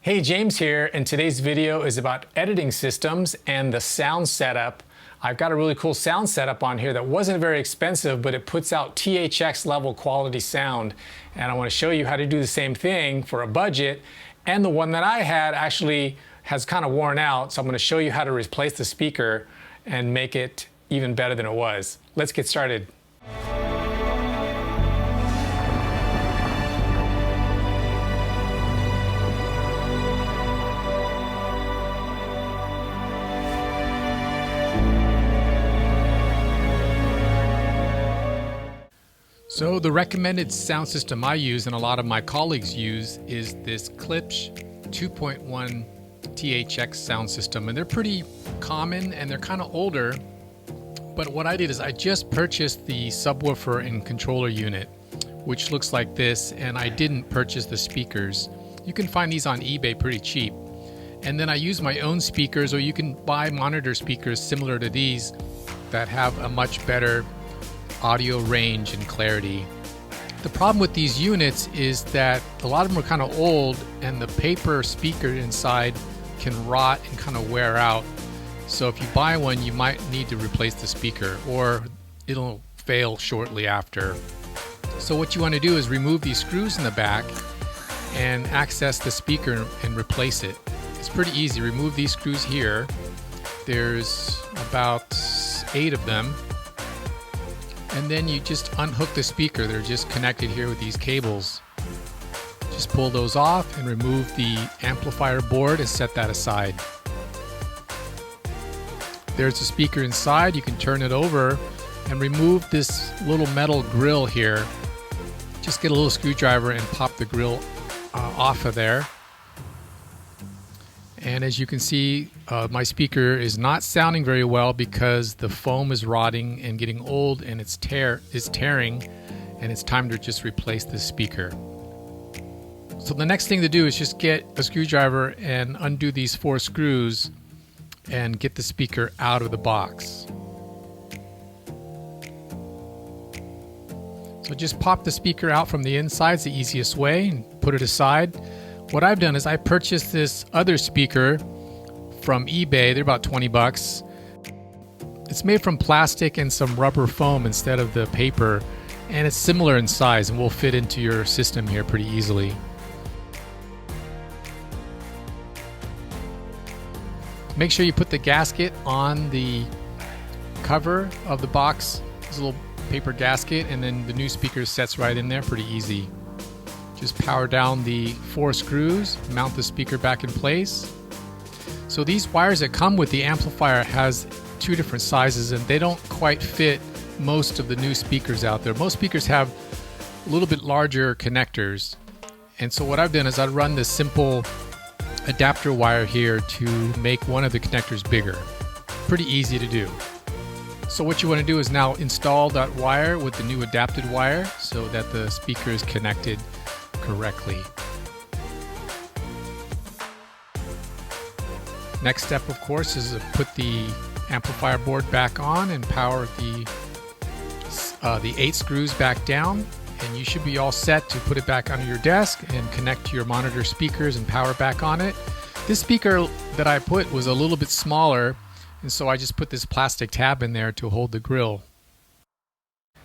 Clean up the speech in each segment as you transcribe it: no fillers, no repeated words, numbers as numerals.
Hey, James here, and today's video is about editing systems and the sound setup. I've got a really cool sound setup on here that wasn't very expensive, but it puts out THX level quality sound. And I want to show you how to do the same thing for a budget. And the one that I had actually has kind of worn out, so I'm going to show you how to replace the speaker and make it even better than it was. Let's get started. So the recommended sound system I use and a lot of my colleagues use is this Klipsch 2.1 THX sound system, and they're pretty common and they're kind of older. But what I did is I just purchased the subwoofer and controller unit, which looks like this, and I didn't purchase the speakers. You can find these on eBay pretty cheap. And then I use my own speakers, or you can buy monitor speakers similar to these that have a much better audio range and clarity. The problem with these units is that a lot of them are kind of old and the paper speaker inside can rot and kind of wear out. So if you buy one, you might need to replace the speaker or it'll fail shortly after. So what you want to do is remove these screws in the back and access the speaker and replace it. It's pretty easy. Remove these screws here. There's about 8 of them. And then you just unhook the speaker. They're just connected here with these cables. Just pull those off and remove the amplifier board and set that aside. There's the speaker inside. You can turn it over and remove this little metal grill here. Just get a little screwdriver and pop the grill off of there. And as you can see, my speaker is not sounding very well because the foam is rotting and getting old and it's tearing, and it's time to just replace this speaker. So the next thing to do is just get a screwdriver and undo these 4 screws and get the speaker out of the box. So just pop the speaker out from the inside, it's the easiest way, and put it aside. What I've done is I purchased this other speaker from eBay. They're about 20 bucks. It's made from plastic and some rubber foam instead of the paper, and it's similar in size and will fit into your system here pretty easily. Make sure you put the gasket on the cover of the box. There's a little paper gasket, and then the new speaker sets right in there pretty easy. Just power down the 4 screws, mount the speaker back in place. So these wires that come with the amplifier has 2 different sizes, and they don't quite fit most of the new speakers out there. Most speakers have a little bit larger connectors. And so what I've done is I run this simple adapter wire here to make one of the connectors bigger. Pretty easy to do. So what you want to do is now install that wire with the new adapted wire so that the speaker is connected correctly. Next step, of course, is to put the amplifier board back on and power the 8 screws back down, and you should be all set to put it back onto your desk and connect to your monitor speakers and power back on it. This speaker that I put was a little bit smaller, and so I just put this plastic tab in there to hold the grill.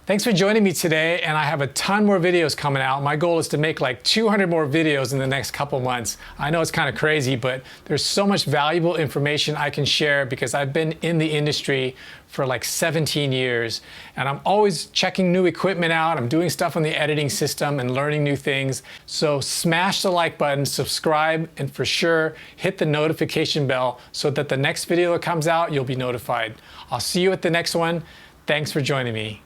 Thanks for joining me today, and I have a ton more videos coming out. My goal is to make like 200 more videos in the next couple months. I know it's kind of crazy, but there's so much valuable information I can share because I've been in the industry for like 17 years, and I'm always checking new equipment out. I'm doing stuff on the editing system and learning new things. So smash the like button, subscribe, and for sure hit the notification bell so that the next video that comes out, you'll be notified. I'll see you at the next one. Thanks for joining me.